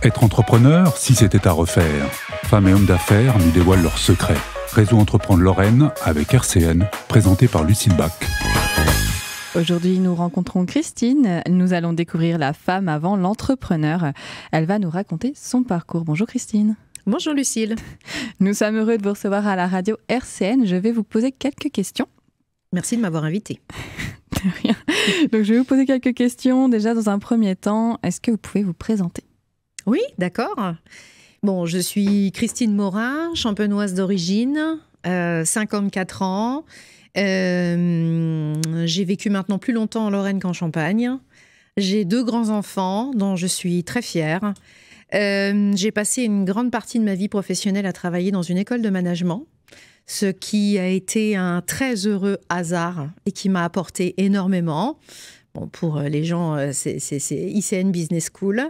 Être entrepreneur, si c'était à refaire. Femmes et hommes d'affaires nous dévoilent leurs secrets. Réseau Entreprendre Lorraine avec RCN, présenté par Lucille Bach. Aujourd'hui, nous rencontrons Christine. Nous allons découvrir la femme avant l'entrepreneur. Elle va nous raconter son parcours. Bonjour Christine. Bonjour Lucille. Nous sommes heureux de vous recevoir à la radio RCN. Je vais vous poser quelques questions. Merci de m'avoir invitée. De rien. Donc, je vais vous poser quelques questions. Déjà, dans un premier temps, est-ce que vous pouvez vous présenter ? Oui, d'accord. Bon, je suis Christine Morin, champenoise d'origine, 54 ans. J'ai vécu maintenant plus longtemps en Lorraine qu'en Champagne. J'ai 2 grands-enfants dont je suis très fière. J'ai passé une grande partie de ma vie professionnelle à travailler dans une école de management, ce qui a été un très heureux hasard et qui m'a apporté énormément. Bon, pour les gens, c'est ICN Business School,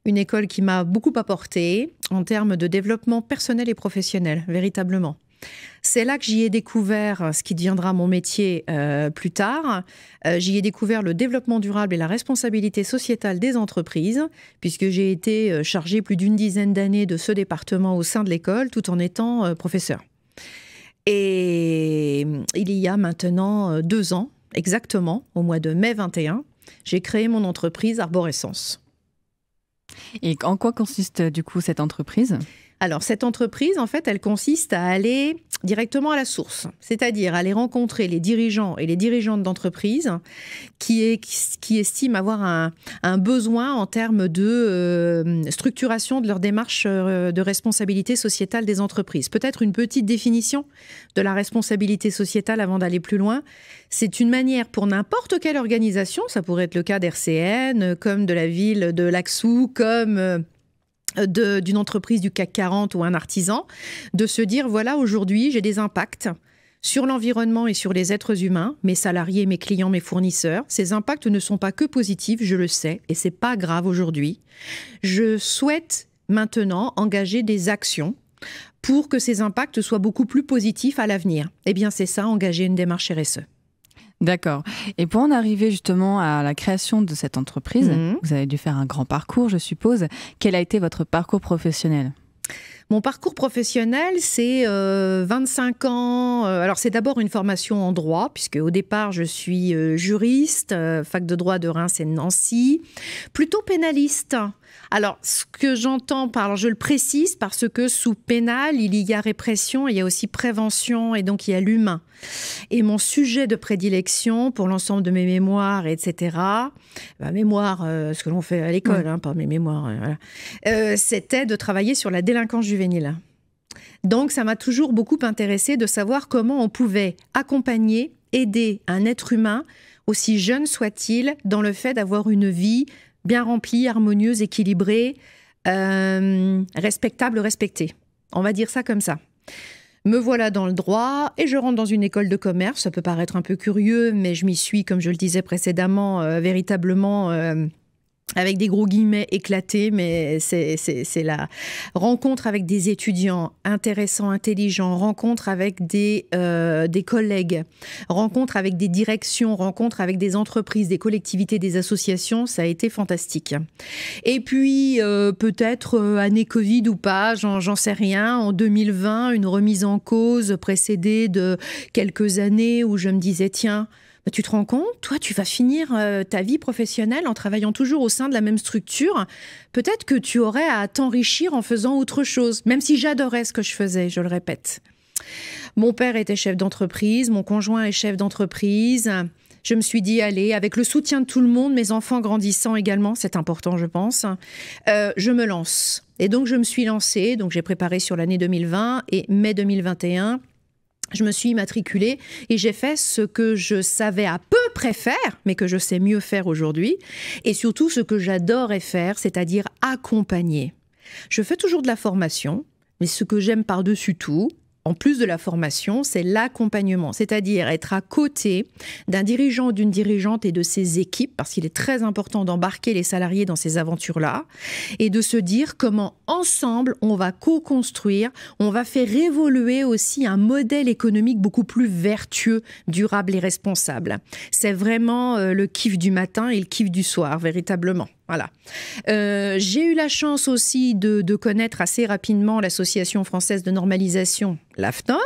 une école qui m'a beaucoup apporté en termes de développement personnel et professionnel, véritablement. C'est là que j'y ai découvert ce qui deviendra mon métier plus tard. J'y ai découvert le développement durable et la responsabilité sociétale des entreprises, puisque j'ai été chargée plus d'une dizaine d'années de ce département au sein de l'école, tout en étant professeure. Et il y a maintenant 2 ans, exactement, au mois de mai 21, j'ai créé mon entreprise Arborescence. Et en quoi consiste du coup cette entreprise ? Alors, cette entreprise, en fait, elle consiste à aller directement à la source, c'est-à-dire aller rencontrer les dirigeants et les dirigeantes d'entreprise qui estiment avoir un besoin en termes de structuration de leur démarche de responsabilité sociétale des entreprises. Peut-être une petite définition de la responsabilité sociétale avant d'aller plus loin. C'est une manière pour n'importe quelle organisation, ça pourrait être le cas d'RCN, comme de la ville de Laxou, comme d'une entreprise du CAC 40 ou un artisan, de se dire, voilà, aujourd'hui, j'ai des impacts sur l'environnement et sur les êtres humains, mes salariés, mes clients, mes fournisseurs. Ces impacts ne sont pas que positifs, je le sais, et c'est pas grave aujourd'hui. Je souhaite maintenant engager des actions pour que ces impacts soient beaucoup plus positifs à l'avenir. Eh bien, c'est ça, engager une démarche RSE. D'accord. Et pour en arriver justement à la création de cette entreprise, vous avez dû faire un grand parcours, je suppose. Quel a été votre parcours professionnel ? Mon parcours professionnel, c'est 25 ans. Alors, c'est d'abord une formation en droit, puisque au départ, je suis juriste, fac de droit de Reims et de Nancy, plutôt pénaliste. Alors, ce que j'entends par, je le précise, parce que sous pénal, il y a répression, il y a aussi prévention, et donc il y a l'humain. Et mon sujet de prédilection pour l'ensemble de mes mémoires, etc., mémoire, ce que l'on fait à l'école, pas mes mémoires, voilà, c'était de travailler sur la délinquance juvénile. Donc, ça m'a toujours beaucoup intéressée de savoir comment on pouvait accompagner, aider un être humain, aussi jeune soit-il, dans le fait d'avoir une vie bien remplie, harmonieuse, équilibrée, respectable, respectée. On va dire ça comme ça. Me voilà dans le droit et je rentre dans une école de commerce. Ça peut paraître un peu curieux, mais je m'y suis, comme je le disais précédemment, véritablement avec des gros guillemets éclatés, mais c'est la rencontre avec des étudiants intéressants, intelligents, rencontre avec des collègues, rencontre avec des directions, rencontre avec des entreprises, des collectivités, des associations, ça a été fantastique. Et puis, peut-être année Covid ou pas, j'en sais rien, en 2020, une remise en cause précédée de quelques années où je me disais, tiens, tu te rends compte, toi, tu vas finir ta vie professionnelle en travaillant toujours au sein de la même structure. Peut-être que tu aurais à t'enrichir en faisant autre chose, même si j'adorais ce que je faisais, je le répète. Mon père était chef d'entreprise, mon conjoint est chef d'entreprise. Je me suis dit, allez, avec le soutien de tout le monde, mes enfants grandissant également, c'est important, je pense, je me lance. Et donc, je me suis lancée, donc j'ai préparé sur l'année 2020 et mai 2021, je me suis immatriculée et j'ai fait ce que je savais à peu près faire, mais que je sais mieux faire aujourd'hui. Et surtout, ce que j'adorais faire, c'est-à-dire accompagner. Je fais toujours de la formation, mais ce que j'aime par-dessus tout, en plus de la formation, c'est l'accompagnement, c'est-à-dire être à côté d'un dirigeant ou d'une dirigeante et de ses équipes, parce qu'il est très important d'embarquer les salariés dans ces aventures-là, et de se dire comment ensemble on va co-construire, on va faire évoluer aussi un modèle économique beaucoup plus vertueux, durable et responsable. C'est vraiment le kiff du matin et le kiff du soir, véritablement. Voilà. J'ai eu la chance aussi de connaître assez rapidement l'Association française de normalisation, l'AFNOR.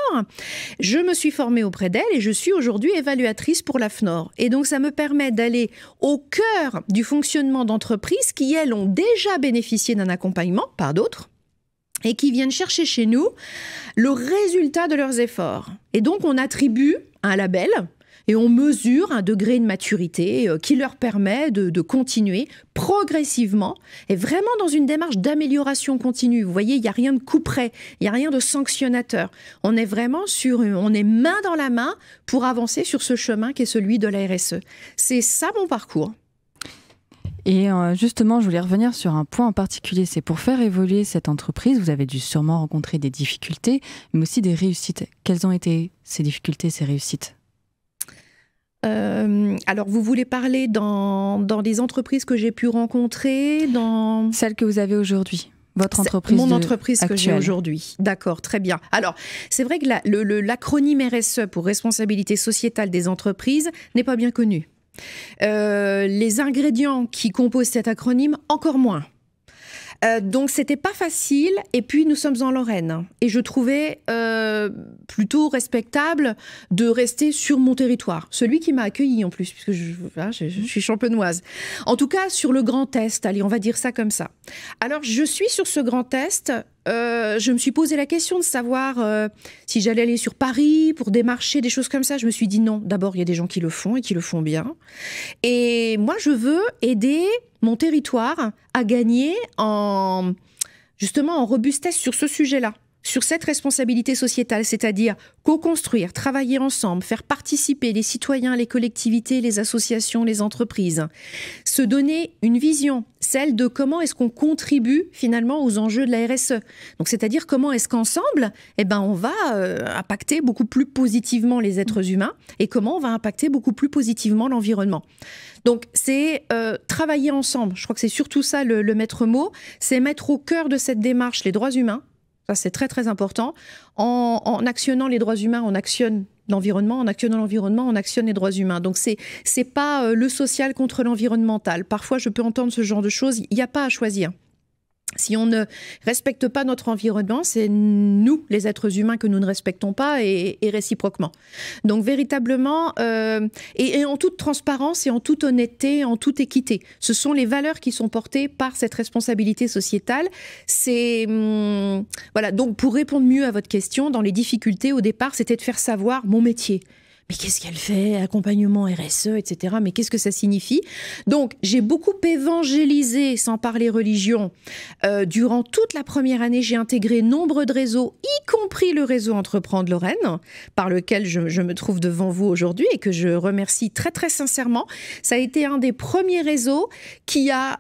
Je me suis formée auprès d'elle et je suis aujourd'hui évaluatrice pour l'AFNOR. Et donc, ça me permet d'aller au cœur du fonctionnement d'entreprises qui, elles, ont déjà bénéficié d'un accompagnement par d'autres et qui viennent chercher chez nous le résultat de leurs efforts. Et donc, on attribue un label et on mesure un degré de maturité qui leur permet de continuer progressivement et vraiment dans une démarche d'amélioration continue. Vous voyez, il n'y a rien de couperet, il n'y a rien de sanctionnateur. On est vraiment on est main dans la main pour avancer sur ce chemin qui est celui de la RSE. C'est ça mon parcours. Et justement, je voulais revenir sur un point en particulier. C'est pour faire évoluer cette entreprise, vous avez dû sûrement rencontrer des difficultés, mais aussi des réussites. Quelles ont été ces difficultés, ces réussites ? Alors, vous voulez parler dans des entreprises que j'ai pu rencontrer, dans... Celle que vous avez aujourd'hui, votre entreprise Mon entreprise actuelle. Que j'ai aujourd'hui. D'accord, très bien. Alors, c'est vrai que l'acronyme RSE pour responsabilité sociétale des entreprises n'est pas bien connu. Les ingrédients qui composent cet acronyme, encore moins. Donc c'était pas facile, et puis nous sommes en Lorraine et je trouvais plutôt respectable de rester sur mon territoire, celui qui m'a accueilli en plus, puisque je suis champenoise. En tout cas sur le Grand Est, allez, on va dire ça comme ça. Alors je suis sur ce Grand Est, je me suis posé la question de savoir si j'allais aller sur Paris pour démarcher, des choses comme ça. Je me suis dit non, d'abord il y a des gens qui le font et qui le font bien, et moi je veux aider mon territoire à gagner justement en robustesse sur ce sujet-là, sur cette responsabilité sociétale, c'est-à-dire co-construire, travailler ensemble, faire participer les citoyens, les collectivités, les associations, les entreprises, se donner une vision, celle de comment est-ce qu'on contribue finalement aux enjeux de la RSE. Donc, c'est-à-dire comment est-ce qu'ensemble, on va impacter beaucoup plus positivement les êtres humains et comment on va impacter beaucoup plus positivement l'environnement. Donc, c'est travailler ensemble. Je crois que c'est surtout ça le maître mot. C'est mettre au cœur de cette démarche les droits humains. Ça, c'est très, très important. En actionnant les droits humains, on actionne l'environnement. En actionnant l'environnement, on actionne les droits humains. Donc, c'est pas le social contre l'environnemental. Parfois, je peux entendre ce genre de choses. Il n'y a pas à choisir. Si on ne respecte pas notre environnement, c'est nous, les êtres humains, que nous ne respectons pas et réciproquement. Donc véritablement, et en toute transparence et en toute honnêteté, en toute équité, ce sont les valeurs qui sont portées par cette responsabilité sociétale. Voilà. Donc pour répondre mieux à votre question, dans les difficultés au départ, c'était de faire savoir mon métier. Mais qu'est-ce qu'elle fait? Accompagnement RSE, etc. Mais qu'est-ce que ça signifie? Donc, j'ai beaucoup évangélisé, sans parler religion. Durant toute la première année, j'ai intégré nombre de réseaux, y compris le réseau Entreprendre Lorraine, par lequel je me trouve devant vous aujourd'hui et que je remercie très, très sincèrement. Ça a été un des premiers réseaux qui a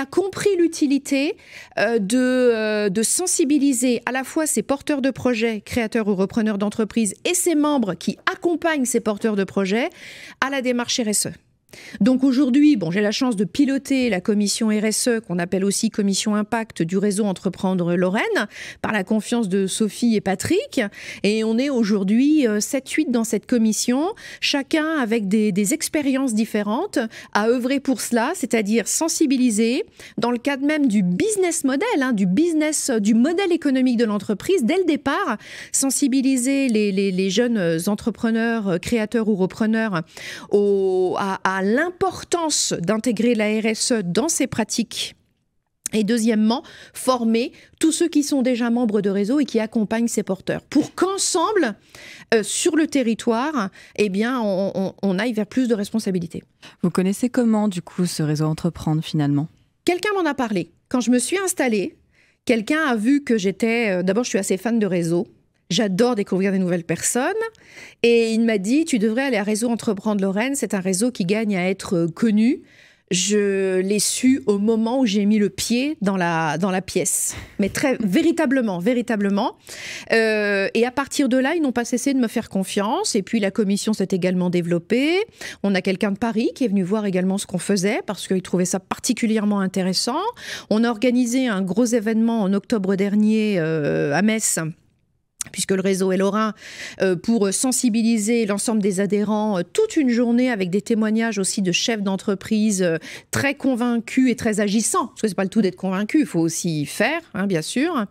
compris l'utilité de sensibiliser à la fois ces porteurs de projets, créateurs ou repreneurs d'entreprises, et ses membres qui accompagnent ces porteurs de projets à la démarche RSE. Donc aujourd'hui, j'ai la chance de piloter la commission RSE, qu'on appelle aussi commission impact du réseau Entreprendre Lorraine, par la confiance de Sophie et Patrick. Et on est aujourd'hui 7-8 dans cette commission, chacun avec des expériences différentes, à œuvrer pour cela, c'est-à-dire sensibiliser, dans le cadre même du business model, du modèle économique de l'entreprise, dès le départ, sensibiliser les jeunes entrepreneurs, créateurs ou repreneurs à l'importance d'intégrer la RSE dans ses pratiques. Et deuxièmement, former tous ceux qui sont déjà membres de réseau et qui accompagnent ces porteurs pour qu'ensemble, sur le territoire, on aille vers plus de responsabilités. Vous connaissez comment, du coup, ce réseau Entreprendre, finalement? Quelqu'un m'en a parlé. Quand je me suis installée, quelqu'un a vu que j'étais... D'abord, je suis assez fan de réseau. J'adore découvrir des nouvelles personnes. Et il m'a dit, tu devrais aller à Réseau Entreprendre Lorraine. C'est un réseau qui gagne à être connu. Je l'ai su au moment où j'ai mis le pied dans la pièce. Mais véritablement. Et à partir de là, ils n'ont pas cessé de me faire confiance. Et puis la commission s'est également développée. On a quelqu'un de Paris qui est venu voir également ce qu'on faisait parce qu'il trouvait ça particulièrement intéressant. On a organisé un gros événement en octobre dernier à Metz, puisque le réseau est lorrain, pour sensibiliser l'ensemble des adhérents toute une journée avec des témoignages aussi de chefs d'entreprise très convaincus et très agissants. Parce que c'est pas le tout d'être convaincu, il faut aussi faire, hein, bien sûr.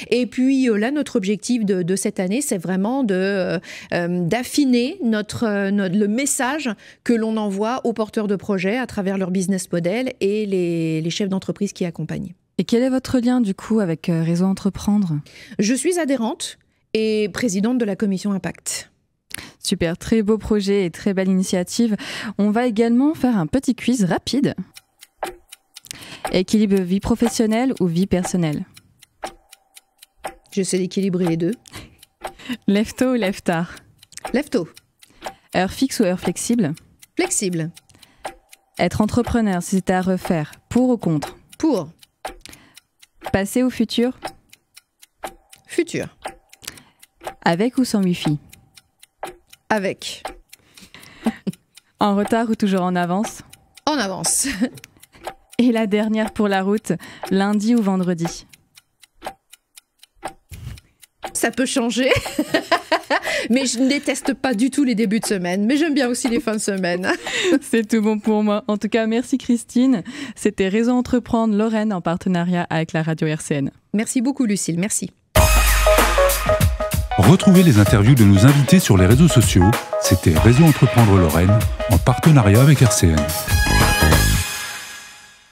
Et puis là, notre objectif de cette année, c'est vraiment d'affiner le message que l'on envoie aux porteurs de projets à travers leur business model et les chefs d'entreprise qui accompagnent. Et quel est votre lien du coup avec Réseau Entreprendre ? Je suis adhérente et présidente de la commission Impact. Super, très beau projet et très belle initiative. On va également faire un petit quiz rapide. Équilibre vie professionnelle ou vie personnelle ? J'essaie d'équilibrer les deux. Lève tôt ou lève tard ? Lève tôt. Heure fixe ou heure flexible ? Flexible. Être entrepreneur, si c'était à refaire, pour ou contre ? Pour. Passé ou futur ? Futur. Avec ou sans Wi-Fi ? Avec. En retard ou toujours en avance ? En avance. Et la dernière pour la route, lundi ou vendredi ? Ça peut changer. Mais je ne déteste pas du tout les débuts de semaine. Mais j'aime bien aussi les fins de semaine. C'est tout bon pour moi. En tout cas, merci Christine. C'était Réseau Entreprendre Lorraine en partenariat avec la radio RCN. Merci beaucoup Lucille, merci. Retrouvez les interviews de nos invités sur les réseaux sociaux. C'était Réseau Entreprendre Lorraine en partenariat avec RCN.